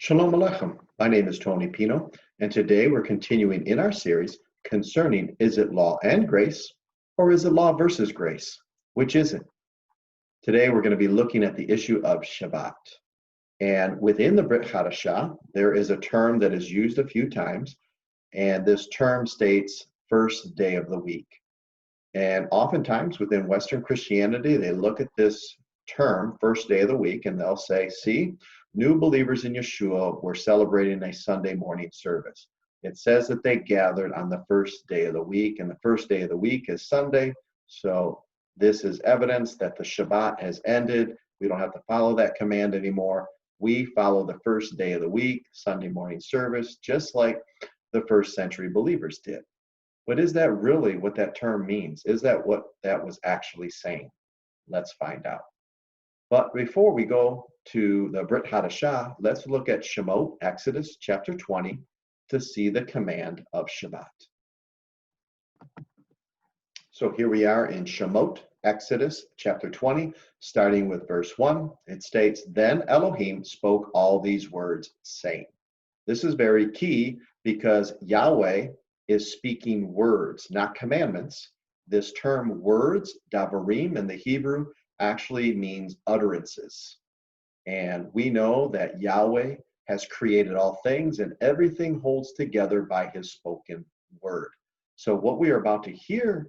Shalom Aleichem. My name is Tony Pino, and today we're continuing in our series concerning is it law and grace, or is it law versus grace? Which is it? Today we're going to be looking at the issue of Shabbat. And within the Brit Hadashah, there is a term that is used a few times, and this term states first day of the week. And oftentimes within Western Christianity, they look at this term, first day of the week, and they'll say, see, new believers in Yeshua were celebrating a Sunday morning service. It says that they gathered on the first day of the week, and the first day of the week is Sunday. So this is evidence that the Shabbat has ended. We don't have to follow that command anymore. We follow the first day of the week, Sunday morning service, just like the first century believers did. But is that really what that term means? Is that what that was actually saying? Let's find out. But before we go to the Brit Hadashah, let's look at Shemot, Exodus chapter 20, to see the command of Shabbat. So here we are in Shemot, Exodus chapter 20, starting with verse 1. It states, Then Elohim spoke all these words, saying. This is very key because Yahweh is speaking words, not commandments. This term words, davarim in the Hebrew, actually means utterances. And we know that Yahweh has created all things and everything holds together by his spoken word. So what we are about to hear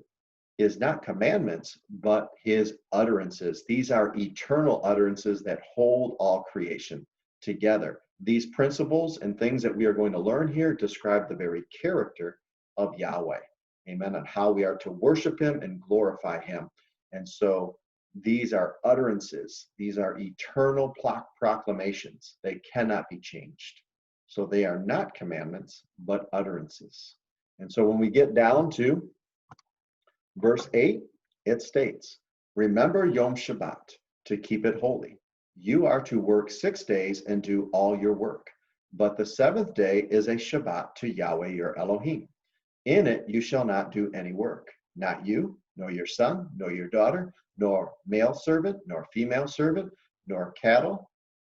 is not commandments, but his utterances. These are eternal utterances that hold all creation together. These principles and things that we are going to learn here describe the very character of Yahweh. Amen. And how we are to worship him and glorify him. And so these are utterances. These are eternal proclamations. They cannot be changed. So they are not commandments, but utterances. And so when we get down to verse 8, it states, Remember Yom Shabbat, to keep it holy. You are to work 6 days and do all your work. But the seventh day is a Shabbat to Yahweh your Elohim. In it you shall not do any work, not you, nor your son, nor your daughter, nor male servant, nor female servant, nor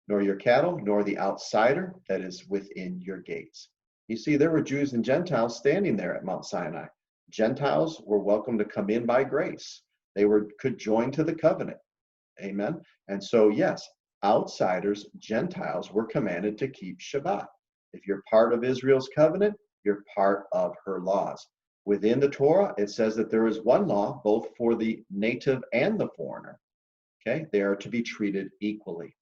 your cattle, nor the outsider that is within your gates. You see, there were Jews and Gentiles standing there at Mount Sinai. Gentiles were welcome to come in by grace. They could join to the covenant. Amen. And so, yes, outsiders, Gentiles, were commanded to keep Shabbat. If you're part of Israel's covenant, you're part of her laws. Within the Torah, it says that there is one law, both for the native and the foreigner. Okay, they are to be treated equally.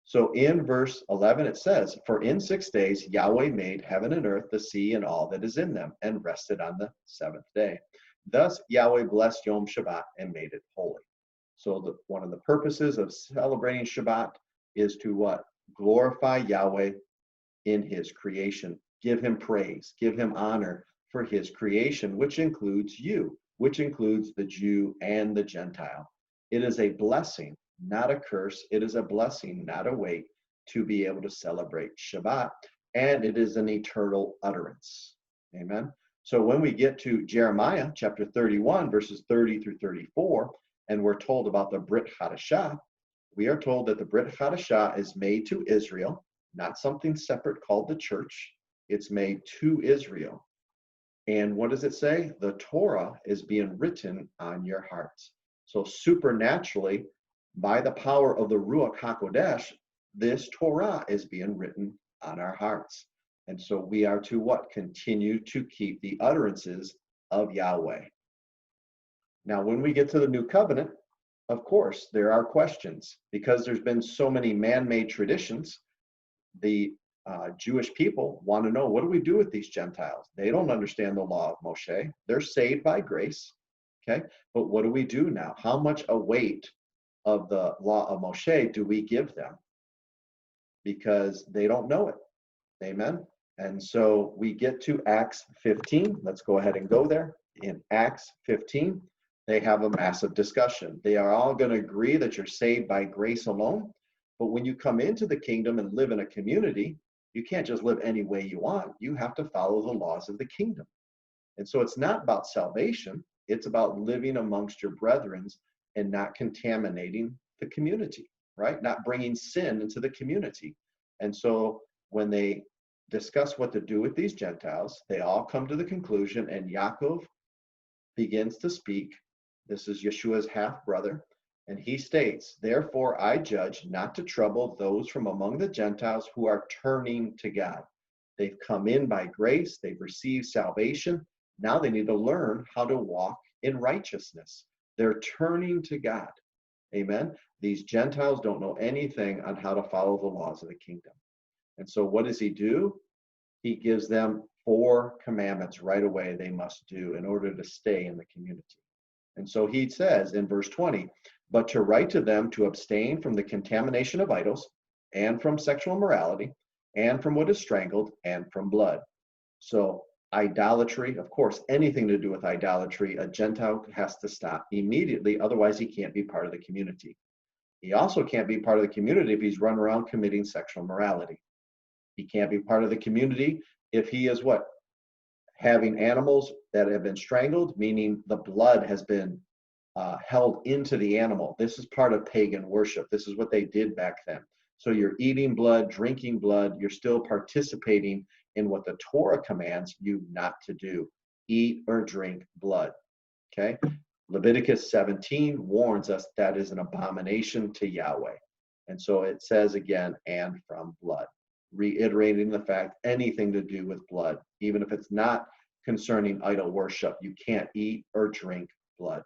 So in verse 11, it says, For in 6 days Yahweh made heaven and earth, the sea, and all that is in them, and rested on the seventh day. Thus Yahweh blessed Yom Shabbat and made it holy. So one of the purposes of celebrating Shabbat is to what? Glorify Yahweh in his creation. Give him praise, give him honor for his creation, which includes you, which includes the Jew and the Gentile. It is a blessing, not a curse. It is a blessing, not a weight, to be able to celebrate Shabbat, and it is an eternal utterance. Amen. So when we get to Jeremiah chapter 31, verses 30 through 34, and we're told about the Brit Hadashah, we are told that the Brit Hadashah is made to Israel, not something separate called the church. It's made to Israel. And what does it say? The Torah is being written on your hearts. So supernaturally, by the power of the Ruach HaKodesh, this Torah is being written on our hearts. And so we are to what? Continue to keep the utterances of Yahweh. Now, when we get to the new covenant, of course, there are questions. Because there's been so many man-made traditions, the Jewish people want to know, what do we do with these Gentiles? They don't understand the law of Moshe. They're saved by grace, okay? But what do we do now? How much a weight of the law of Moshe do we give them? Because they don't know it. Amen? And so we get to Acts 15. Let's go ahead and go there. In Acts 15, they have a massive discussion. They are all going to agree that you're saved by grace alone. But when you come into the kingdom and live in a community, you can't just live any way you want. You have to follow the laws of the kingdom. And so it's not about salvation. It's about living amongst your brethren and not contaminating the community, right? Not bringing sin into the community. And so when they discuss what to do with these Gentiles, they all come to the conclusion, and Yaakov begins to speak. This is Yeshua's half brother. And he states, therefore I judge not to trouble those from among the Gentiles who are turning to God. They've come in by grace. They've received salvation. Now they need to learn how to walk in righteousness. They're turning to God. Amen. These Gentiles don't know anything on how to follow the laws of the kingdom. And so what does he do? He gives them 4 commandments right away they must do in order to stay in the community. And so he says in verse 20, but to write to them to abstain from the contamination of idols, and from sexual immorality, and from what is strangled, and from blood. So idolatry, of course, anything to do with idolatry, a Gentile has to stop immediately, otherwise he can't be part of the community. He also can't be part of the community if he's run around committing sexual immorality. He can't be part of the community if he is what? Having animals that have been strangled, meaning the blood has been held into the animal. This is part of pagan worship. This is what they did back then. So you're eating blood, drinking blood, you're still participating in what the Torah commands you not to do. Eat or drink blood. Okay? Leviticus 17 warns us that is an abomination to Yahweh. And so it says again, and from blood, reiterating the fact anything to do with blood, even if it's not concerning idol worship, you can't eat or drink blood.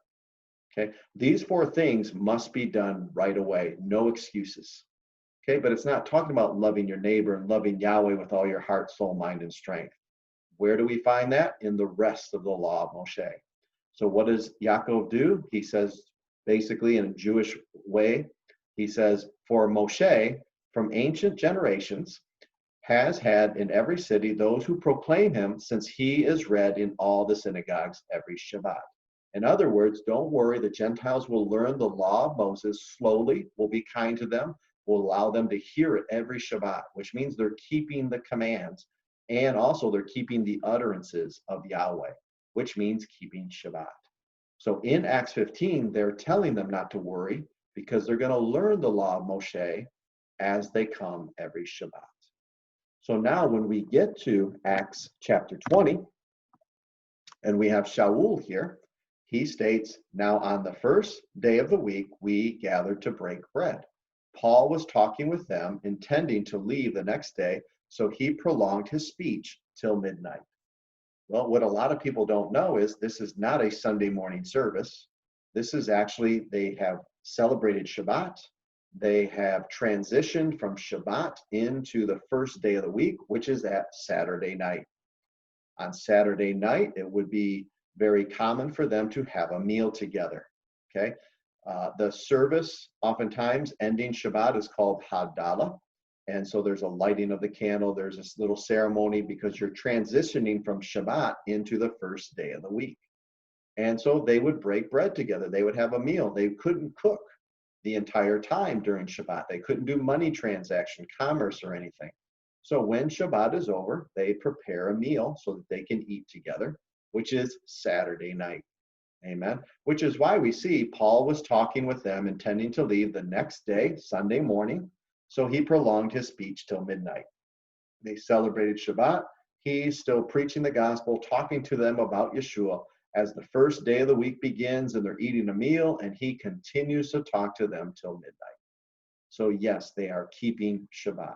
Okay, these 4 things must be done right away, no excuses. Okay, but it's not talking about loving your neighbor and loving Yahweh with all your heart, soul, mind, and strength. Where do we find that? In the rest of the law of Moshe. So what does Yaakov do? He says, basically in a Jewish way, he says, for Moshe, from ancient generations, has had in every city those who proclaim him, since he is read in all the synagogues every Shabbat. In other words, don't worry, the Gentiles will learn the law of Moses slowly, will be kind to them, will allow them to hear it every Shabbat, which means they're keeping the commands, and also they're keeping the utterances of Yahweh, which means keeping Shabbat. So in Acts 15, they're telling them not to worry because they're going to learn the law of Moshe as they come every Shabbat. So now when we get to Acts chapter 20, and we have Shaul here, he states, now on the first day of the week, we gathered to break bread. Paul was talking with them, intending to leave the next day, so he prolonged his speech till midnight. Well, what a lot of people don't know is this is not a Sunday morning service. This is actually, they have celebrated Shabbat. They have transitioned from Shabbat into the first day of the week, which is at Saturday night. On Saturday night, it would be very common for them to have a meal together. Okay, the service, oftentimes ending Shabbat, is called Havdalah, and so there's a lighting of the candle. There's this little ceremony because you're transitioning from Shabbat into the first day of the week. And so they would break bread together. They would have a meal. They couldn't cook the entire time during Shabbat. They couldn't do money transaction, commerce, or anything. So when Shabbat is over, they prepare a meal so that they can eat together, which is Saturday night. Amen. Which is why we see Paul was talking with them, intending to leave the next day, Sunday morning. So he prolonged his speech till midnight. They celebrated Shabbat. He's still preaching the gospel, talking to them about Yeshua as the first day of the week begins, and they're eating a meal, and he continues to talk to them till midnight. So yes, they are keeping Shabbat.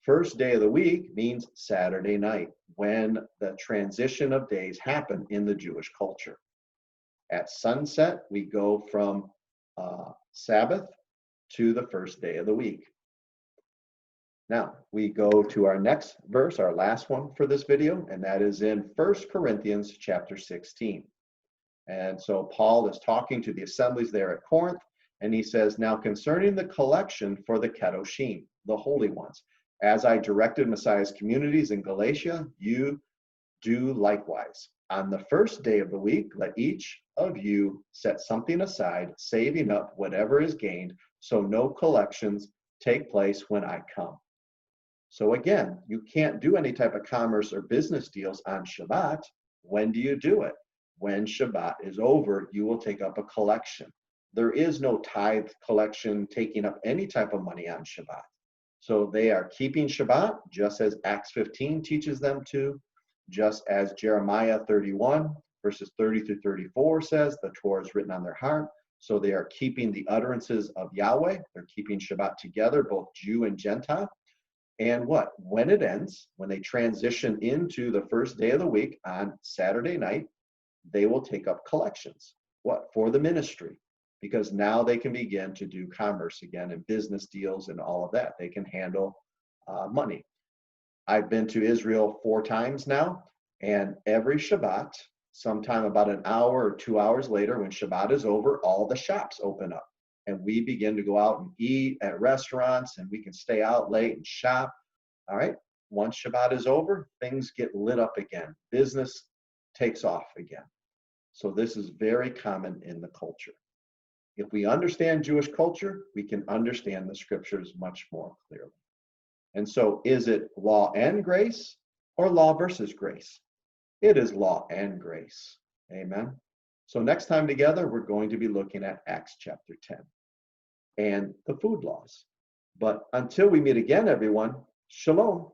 First day of the week means Saturday night, when the transition of days happen in the Jewish culture. At sunset, we go from Sabbath to the first day of the week. Now, we go to our next verse, our last one for this video, and that is in 1 Corinthians chapter 16. And so Paul is talking to the assemblies there at Corinth, and he says, now concerning the collection for the Kedoshim, the holy ones, as I directed Messiah's communities in Galatia, you do likewise. On the first day of the week, let each of you set something aside, saving up whatever is gained, so no collections take place when I come. So again, you can't do any type of commerce or business deals on Shabbat. When do you do it? When Shabbat is over, you will take up a collection. There is no tithe collection taking up any type of money on Shabbat. So they are keeping Shabbat, just as Acts 15 teaches them to, just as Jeremiah 31, verses 30 through 34 says, the Torah is written on their heart. So they are keeping the utterances of Yahweh. They're keeping Shabbat together, both Jew and Gentile. And what? When it ends, when they transition into the first day of the week on Saturday night, they will take up collections. What? For the ministry. Because now they can begin to do commerce again and business deals and all of that. They can handle money. I've been to Israel 4 times now, and every Shabbat, sometime about an hour or 2 hours later, when Shabbat is over, all the shops open up. And we begin to go out and eat at restaurants, and we can stay out late and shop. All right. Once Shabbat is over, things get lit up again. Business takes off again. So this is very common in the culture. If we understand Jewish culture, we can understand the scriptures much more clearly. And so is it law and grace or law versus grace? It is law and grace. Amen. So next time together, we're going to be looking at Acts chapter 10 and the food laws. But until we meet again, everyone, shalom.